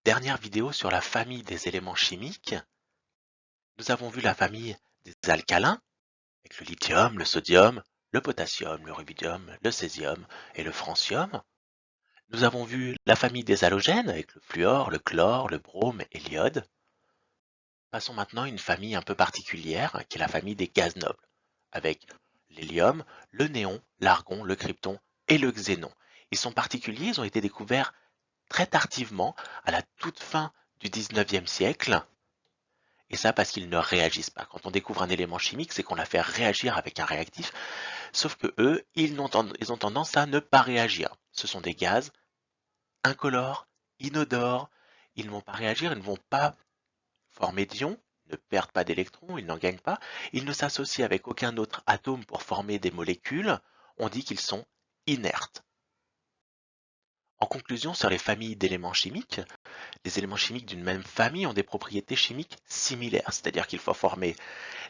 dernière vidéo sur la famille des éléments chimiques, nous avons vu la famille des alcalins, avec le lithium, le sodium, le potassium, le rubidium, le césium et le francium. Nous avons vu la famille des halogènes, avec le fluor, le chlore, le brome et l'iode. Passons maintenant à une famille un peu particulière, qui est la famille des gaz nobles, avec l'hélium, le néon, l'argon, le krypton et le xénon. Ils sont particuliers, ils ont été découverts très tardivement, à la toute fin du 19e siècle, et ça parce qu'ils ne réagissent pas. Quand on découvre un élément chimique, c'est qu'on l'a fait réagir avec un réactif, sauf que eux, ils ont tendance à ne pas réagir. Ce sont des gaz incolores, inodores, ils ne vont pas réagir, ils ne vont pas former d'ions, ne perdent pas d'électrons, ils n'en gagnent pas, ils ne s'associent avec aucun autre atome pour former des molécules, on dit qu'ils sont inertes. En conclusion sur les familles d'éléments chimiques, les éléments chimiques d'une même famille ont des propriétés chimiques similaires, c'est-à-dire qu'il faut former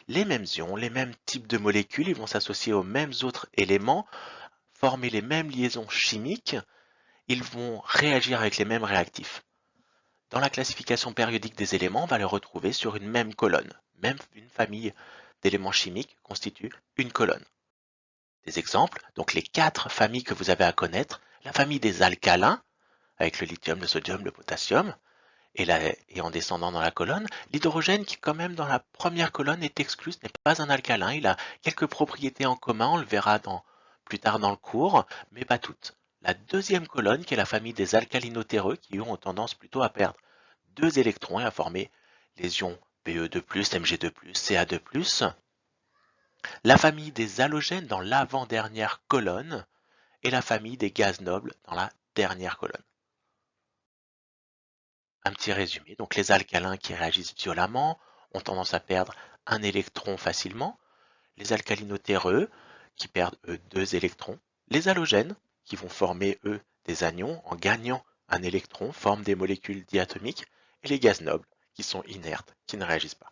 les mêmes ions, les mêmes types de molécules, ils vont s'associer aux mêmes autres éléments, former les mêmes liaisons chimiques, ils vont réagir avec les mêmes réactifs. Dans la classification périodique des éléments, on va les retrouver sur une même colonne. Même une famille d'éléments chimiques constitue une colonne. Des exemples, donc les 4 familles que vous avez à connaître, la famille des alcalins, avec le lithium, le sodium, le potassium, et en descendant dans la colonne, l'hydrogène qui quand même dans la première colonne est exclu, ce n'est pas un alcalin, il a quelques propriétés en commun, on le verra plus tard dans le cours, mais pas toutes. La deuxième colonne qui est la famille des alcalinotéreux qui ont tendance plutôt à perdre 2 électrons et à former les ions Be2+, Mg2+, Ca2+. La famille des halogènes dans l'avant-dernière colonne et la famille des gaz nobles dans la dernière colonne. Un petit résumé, donc les alcalins qui réagissent violemment ont tendance à perdre un électron facilement, les alcalinotéreux qui perdent eux 2 électrons, les halogènes qui vont former eux des anions en gagnant un électron, forment des molécules diatomiques, et les gaz nobles qui sont inertes, qui ne réagissent pas.